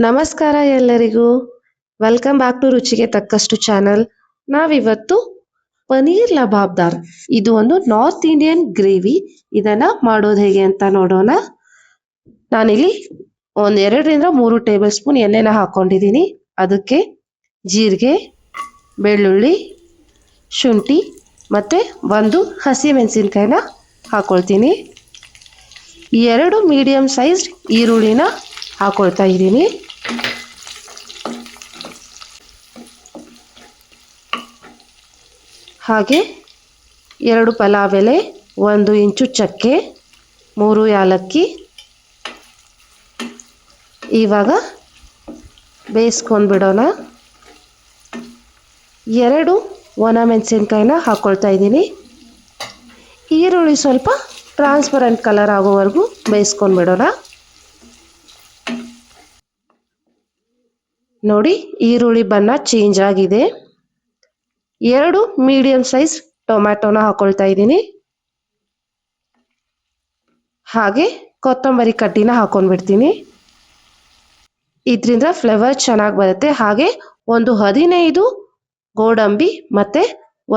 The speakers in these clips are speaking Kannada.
ನಮಸ್ಕಾರ ಎಲ್ಲರಿಗೂ. ವೆಲ್ಕಮ್ ಬ್ಯಾಕ್ ಟು ರುಚಿಗೆ ತಕ್ಕಷ್ಟು ಚಾನಲ್. ನಾವಿವತ್ತು ಪನೀರ್ ಲಬಾಬ್ದಾರ್, ಇದು ಒಂದು ನಾರ್ತ್ ಇಂಡಿಯನ್ ಗ್ರೇವಿ. ಇದನ್ನ ಮಾಡೋದು ಹೇಗೆ ಅಂತ ನೋಡೋಣ. ನಾನಿಲ್ಲಿ 2 ಟೇಬಲ್ ಸ್ಪೂನ್ ಎಣ್ಣೆನ ಹಾಕೊಂಡಿದ್ದೀನಿ. ಅದಕ್ಕೆ ಜೀರಿಗೆ, ಬೆಳ್ಳುಳ್ಳಿ, ಶುಂಠಿ ಮತ್ತೆ 1 ಹಸಿಮೆಣಸಿನ್ಕಾಯಿನ ಹಾಕೊಳ್ತೀನಿ. 2 ಮೀಡಿಯಂ ಸೈಜ್ ಈರುಳ್ಳಿನ ಹಾಕೊಳ್ತಾ ಇದ್ದೀನಿ. ಹಾಗೆ 2 ಪಲಾವ್ ಎಲೆ, 1 ಇಂಚು ಚಕ್ಕೆ, 3 ಯಾಲಕ್ಕಿ. ಇವಾಗ ಬೇಯಿಸ್ಕೊಂಡ್ಬಿಡೋಣ. 2 ಒಣಮೆಣಸಿನ್ಕಾಯಿನ ಹಾಕ್ಕೊಳ್ತಾ ಇದ್ದೀನಿ. ಈರುಳ್ಳಿ ಸ್ವಲ್ಪ ಟ್ರಾನ್ಸ್ಪರೆಂಟ್ ಕಲರ್ ಆಗೋವರೆಗೂ ಬೇಯಿಸ್ಕೊಂಡ್ಬಿಡೋಣ. ನೋಡಿ, ಈರುಳ್ಳಿ ಬಣ್ಣ ಚೇಂಜ್ ಆಗಿದೆ. 2 ಮೀಡಿಯಂ ಸೈಜ್ ಟೊಮ್ಯಾಟೋನ ಹಾಕೊಳ್ತಾ ಇದ್ದೀನಿ. ಹಾಗೆ ಕೊತ್ತಂಬರಿ ಕಡ್ಡಿನ ಹಾಕೊಂಡ್ಬಿಡ್ತೀನಿ. ಇದರಿಂದ ಫ್ಲೇವರ್ ಚೆನ್ನಾಗಿ ಬರುತ್ತೆ. ಹಾಗೆ 15 ಗೋಡಂಬಿ ಮತ್ತೆ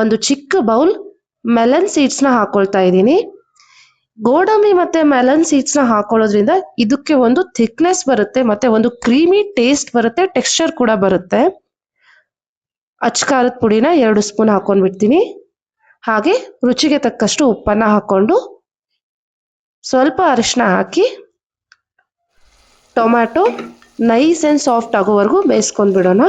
1 ಚಿಕ್ಕ ಬೌಲ್ ಮೆಲನ್ ಸೀಡ್ಸ್ನ ಹಾಕೊಳ್ತಾ ಇದ್ದೀನಿ. ಗೋಡಂಬಿ ಮತ್ತೆ ಮೆಲನ್ ಸೀಡ್ಸ್ನ ಹಾಕೊಳ್ಳೋದ್ರಿಂದ ಇದಕ್ಕೆ ಒಂದು ಥಿಕ್ನೆಸ್ ಬರುತ್ತೆ, ಮತ್ತೆ ಒಂದು ಕ್ರೀಮಿ ಟೇಸ್ಟ್ ಬರುತ್ತೆ, ಟೆಕ್ಸ್ಚರ್ ಕೂಡ ಬರುತ್ತೆ. ಅಚ್ಕಾರದ ಪುಡಿನ 2 ಸ್ಪೂನ್ ಹಾಕೊಂಡ್ಬಿಡ್ತೀನಿ. ಹಾಗೆ ರುಚಿಗೆ ತಕ್ಕಷ್ಟು ಉಪ್ಪನ್ನ ಹಾಕೊಂಡು ಸ್ವಲ್ಪ ಅರಿಶಿನ ಹಾಕಿ ಟೊಮ್ಯಾಟೊ ನೈಸ್ ಆ್ಯಂಡ್ ಸಾಫ್ಟ್ ಆಗೋವರೆಗೂ ಬೇಯಿಸ್ಕೊಂಡ್ಬಿಡೋಣ.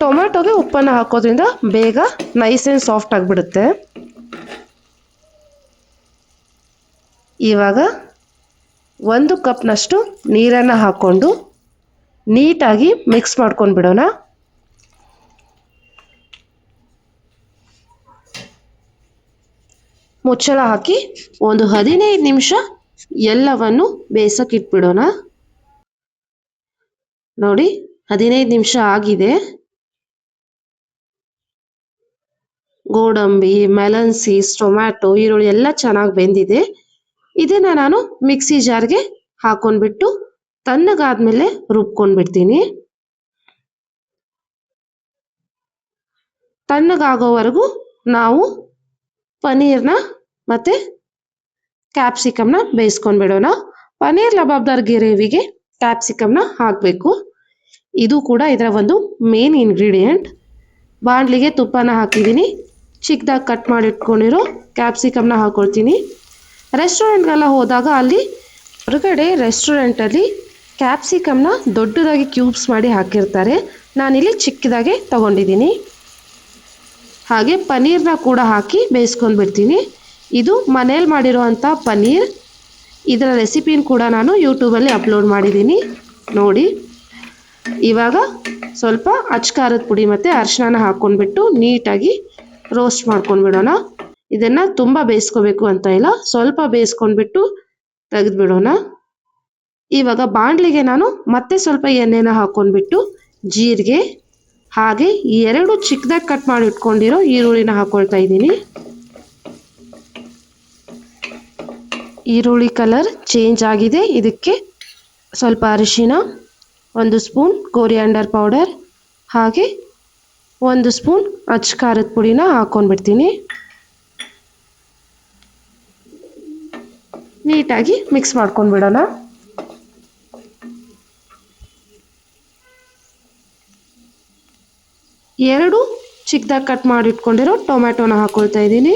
ಟೊಮ್ಯಾಟೊಗೆ ಉಪ್ಪನ್ನು ಹಾಕೋದ್ರಿಂದ ಬೇಗ ನೈಸ್ ಆ್ಯಂಡ್ ಸಾಫ್ಟ್ ಆಗಿಬಿಡುತ್ತೆ. ಇವಾಗ 1 ಕಪ್ನಷ್ಟು ನೀರನ್ನು ಹಾಕ್ಕೊಂಡು ನೀಟಾಗಿ ಮಿಕ್ಸ್ ಮಾಡ್ಕೊಂಡು ಬಿಡೋಣ. ಮುಚ್ಚಳ ಹಾಕಿ 15 ನಿಮಿಷ ಎಲ್ಲವನ್ನು ಬೇಯಿಸಕ್ಕೆ ಇಟ್ಬಿಡೋಣ. ನೋಡಿ, 15 ನಿಮಿಷ ಆಗಿದೆ. ಗೋಡಂಬಿ, ಮೆಲನ್ ಸೀಡ್ಸ್, ಟೊಮ್ಯಾಟೊ, ಈರುಳ್ಳಿ ಎಲ್ಲ ಚೆನ್ನಾಗಿ ಬೆಂದಿದೆ. ಇದನ್ನ ನಾನು ಮಿಕ್ಸಿ ಜಾರ್ಗೆ ಹಾಕೊಂಡ್ಬಿಟ್ಟು ತಣ್ಣಗಾದ್ಮೇಲೆ ರುಬ್ಕೊಂಡ್ಬಿಡ್ತೀನಿ. ತಣ್ಣಗಾಗೋವರೆಗೂ ನಾವು ಪನೀರ್ನ ಮತ್ತೆ ಕ್ಯಾಪ್ಸಿಕಮ್ನ ಬೇಯಿಸ್ಕೊಂಡ್ಬಿಡೋಣ. ಪನೀರ್ ಲಬಾಬ್ದಾರ್ ಗ್ರೇವಿಗೆ ಕ್ಯಾಪ್ಸಿಕಮ್ನ ಹಾಕಬೇಕು. ಇದು ಕೂಡ ಇದರ ಒಂದು ಮೇನ್ ಇಂಗ್ರೀಡಿಯೆಂಟ್. ಬಾಣಲಿಗೆ ತುಪ್ಪನ ಹಾಕಿದ್ದೀನಿ. ಚಿಕ್ಕದಾಗಿ ಕಟ್ ಮಾಡಿ ಇಟ್ಕೊಂಡಿರೋ ಕ್ಯಾಪ್ಸಿಕಮ್ನ ಹಾಕೊಳ್ತೀನಿ. ರೆಸ್ಟೋರೆಂಟ್ಗೆಲ್ಲ ಹೋದಾಗ ಅಲ್ಲಿ ಹೊರಗಡೆ ರೆಸ್ಟೋರೆಂಟಲ್ಲಿ ಕ್ಯಾಪ್ಸಿಕಮ್ನ ದೊಡ್ಡದಾಗಿ ಕ್ಯೂಬ್ಸ್ ಮಾಡಿ ಹಾಕಿರ್ತಾರೆ. ನಾನಿಲ್ಲಿ ಚಿಕ್ಕದಾಗೆ ತಗೊಂಡಿದ್ದೀನಿ. ಹಾಗೆ ಪನೀರ್ನ ಕೂಡ ಹಾಕಿ ಬೇಯಿಸ್ಕೊಂಡ್ಬಿಡ್ತೀನಿ. ಇದು ಮನೇಲಿ ಮಾಡಿರೋವಂಥ ಪನೀರ್. ಇದರ ರೆಸಿಪಿನ ಕೂಡ ನಾನು ಯೂಟ್ಯೂಬಲ್ಲಿ ಅಪ್ಲೋಡ್ ಮಾಡಿದ್ದೀನಿ, ನೋಡಿ. ಇವಾಗ ಸ್ವಲ್ಪ ಅಚ್ಕಾರದ ಪುಡಿ ಮತ್ತು ಅರಿಶಿನ ಹಾಕ್ಕೊಂಡ್ಬಿಟ್ಟು ನೀಟಾಗಿ ರೋಸ್ಟ್ ಮಾಡ್ಕೊಂಡ್ಬಿಡೋಣ. ಇದನ್ನು ತುಂಬ ಬೇಯಿಸ್ಕೋಬೇಕು ಅಂತ ಇಲ್ಲ, ಸ್ವಲ್ಪ ಬೇಯಿಸ್ಕೊಂಡ್ಬಿಟ್ಟು ತೆಗೆದುಬಿಡೋಣ. ಇವಾಗ ಬಾಣಲಿಗೆ ನಾನು ಮತ್ತೆ ಸ್ವಲ್ಪ ಎಣ್ಣೆನ ಹಾಕ್ಕೊಂಡ್ಬಿಟ್ಟು ಜೀರಿಗೆ ಹಾಗೆ 2 ಚಿಕ್ಕದಾಗಿ ಕಟ್ ಮಾಡಿ ಇಟ್ಕೊಂಡಿರೋ ಈರುಳ್ಳಿನ ಹಾಕ್ಕೊಳ್ತಾ ಇದ್ದೀನಿ. ಈರುಳ್ಳಿ ಕಲರ್ ಚೇಂಜ್ ಆಗಿದೆ. ಇದಕ್ಕೆ ಸ್ವಲ್ಪ ಅರಿಶಿನ, 1 ಸ್ಪೂನ್ ಕೊರಿಯಾಂಡರ್ ಪೌಡರ್ ಹಾಗೆ 1 ಸ್ಪೂನ್ ಅಚ್ಕಾರದ ಪುಡಿನ ಹಾಕ್ಕೊಂಡ್ಬಿಡ್ತೀನಿ. ನೀಟಾಗಿ ಮಿಕ್ಸ್ ಮಾಡ್ಕೊಂಡ್ಬಿಡೋಣ. ಎರಡು ಚಿಕ್ಕದಾಗಿ ಕಟ್ ಮಾಡಿ ಇಟ್ಕೊಂಡಿರೋ ಟೊಮ್ಯಾಟೋನ ಹಾಕ್ಕೊಳ್ತಾ ಇದ್ದೀನಿ.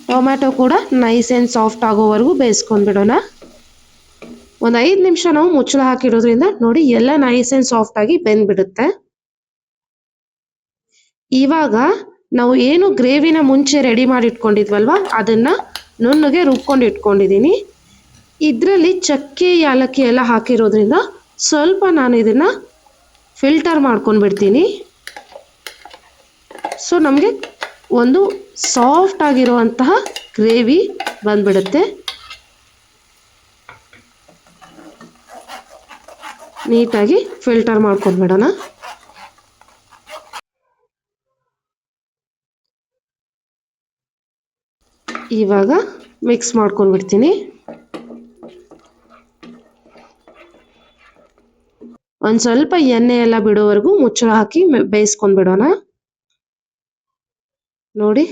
ಟೊಮ್ಯಾಟೊ ಕೂಡ ನೈಸ್ ಆ್ಯಂಡ್ ಸಾಫ್ಟ್ ಆಗೋವರೆಗೂ ಬೇಯಿಸ್ಕೊಂಡ್ಬಿಡೋಣ. 5 ನಿಮಿಷ ನಾವು ಮುಚ್ಚಳ ಹಾಕಿರೋದ್ರಿಂದ ನೋಡಿ ಎಲ್ಲ ನೈಸ್ ಆ್ಯಂಡ್ ಸಾಫ್ಟ್ ಆಗಿ ಬೆಂದ್ಬಿಡುತ್ತೆ. ಇವಾಗ ನಾವು ಏನು ಗ್ರೇವಿನ ಮುಂಚೆ ರೆಡಿ ಮಾಡಿ ಇಟ್ಕೊಂಡಿದ್ವಲ್ವ, ಅದನ್ನು ನುಣ್ಣಗೆ ರುಬ್ಕೊಂಡು ಇಟ್ಕೊಂಡಿದ್ದೀನಿ. ಇದರಲ್ಲಿ ಚಕ್ಕೆ ಯಾಲಕ್ಕಿ ಎಲ್ಲ ಹಾಕಿರೋದ್ರಿಂದ ಸ್ವಲ್ಪ ನಾನು ಇದನ್ನು ಫಿಲ್ಟರ್ ಮಾಡ್ಕೊಂಡ್ಬಿಡ್ತೀನಿ. ಸೊ ನಮಗೆ ಒಂದು ಸಾಫ್ಟ್ ಆಗಿರುವಂತಹ ಗ್ರೇವಿ ಬಂದ್ಬಿಡುತ್ತೆ. ನೀಟಾಗಿ ಫಿಲ್ಟರ್ ಮಾಡ್ಕೊಂಡ್ಬಿಡೋಣ. ಇವಾಗ ಮಿಕ್ಸ್ ಮಾಡ್ಕೊಂಡ್ಬಿಡ್ತೀನಿ. ಒಂದು ಸ್ವಲ್ಪ ಎಣ್ಣೆ ಎಲ್ಲ ಬಿಡೋವರೆಗೂ ಮುಚ್ಚಳ ಹಾಕಿ ಬೇಯಿಸ್ಕೊಂಡು ಬಿಡೋಣ. ನೋಡಿ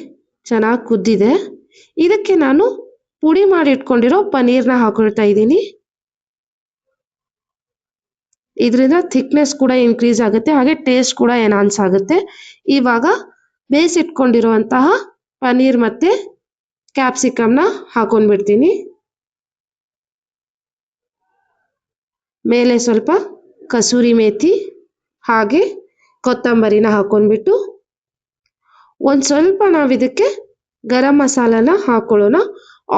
ಚೆನ್ನಾಗಿ ಕುದ್ದಿದೆ. ಇದಕ್ಕೆ ನಾನು ಪುಡಿ ಮಾಡಿ ಇಟ್ಕೊಂಡಿರೋ ಪನ್ನೀರ್ನ ಹಾಕೊಳ್ತಾ ಇದ್ದೀನಿ. ಇದರಿಂದ ಥಿಕ್ನೆಸ್ ಕೂಡ ಇನ್ಕ್ರೀಸ್ ಆಗುತ್ತೆ, ಹಾಗೆ ಟೇಸ್ಟ್ ಕೂಡ ಎನ್ಹಾನ್ಸ್ ಆಗುತ್ತೆ. ಇವಾಗ ಬೇಯಿಸಿಟ್ಕೊಂಡಿರುವಂತಹ ಪನ್ನೀರ್ ಮತ್ತೆ ಕ್ಯಾಪ್ಸಿಕಮ್ನ ಹಾಕೊಂಡ್ಬಿಡ್ತೀನಿ. ಮೇಲೆ ಸ್ವಲ್ಪ ಕಸೂರಿ ಮೇಥಿ ಹಾಗೆ ಕೊತ್ತಂಬರಿನ ಹಾಕೊಂಡ್ಬಿಟ್ಟು ಒಂದು ಸ್ವಲ್ಪ ನಾವಿದಕ್ಕೆ ಗರಂ ಮಸಾಲಾನ ಹಾಕೊಳ್ಳೋಣ.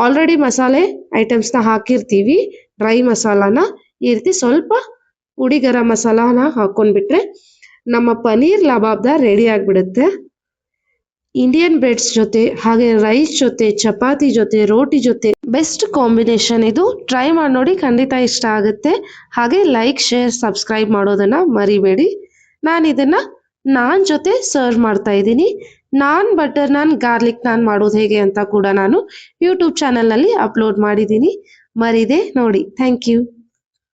ಆಲ್ರೆಡಿ ಮಸಾಲೆ ಐಟಮ್ಸ್ನ ಹಾಕಿರ್ತೀವಿ, ಡ್ರೈ ಮಸಾಲಾನ. ಈ ರೀತಿ ಸ್ವಲ್ಪ ಪುಡಿ ಗರಂ ಮಸಾಲಾನ ಹಾಕೊಂಡ್ಬಿಟ್ರೆ ನಮ್ಮ ಪನ್ನೀರ್ ಲಬಾಬ್ದಾರ್ ರೆಡಿ ಆಗಿಬಿಡುತ್ತೆ. ಇಂಡಿಯನ್ ಬ್ರೆಡ್ಸ್ ಜೊತೆ ಹಾಗೆ ರೈಸ್ ಜೊತೆ, ಚಪಾತಿ ಜೊತೆ, ರೋಟಿ ಜೊತೆ ಬೆಸ್ಟ್ ಕಾಂಬಿನೇಷನ್ ಇದು. ಟ್ರೈ ಮಾಡಿ ನೋಡಿ, ಖಂಡಿತ ಇಷ್ಟ ಆಗುತ್ತೆ. ಹಾಗೆ ಲೈಕ್, ಶೇರ್, ಸಬ್ಸ್ಕ್ರೈಬ್ ಮಾಡೋದನ್ನ ಮರಿಬೇಡಿ. ನಾನು ಇದನ್ನ ನಾನ್ ಜೊತೆ ಸರ್ವ್ ಮಾಡ್ತಾ ಇದ್ದೀನಿ. ನಾನ್ ಬಟರ್ ನಾನ್, ಗಾರ್ಲಿಕ್ ನಾನ್ ಮಾಡೋದು ಹೇಗೆ ಅಂತ ಕೂಡ ನಾನು ಯೂಟ್ಯೂಬ್ ಚಾನಲ್ನಲ್ಲಿ ಅಪ್ಲೋಡ್ ಮಾಡಿದ್ದೀನಿ, ಮರಿದೆ ನೋಡಿ. Thank you.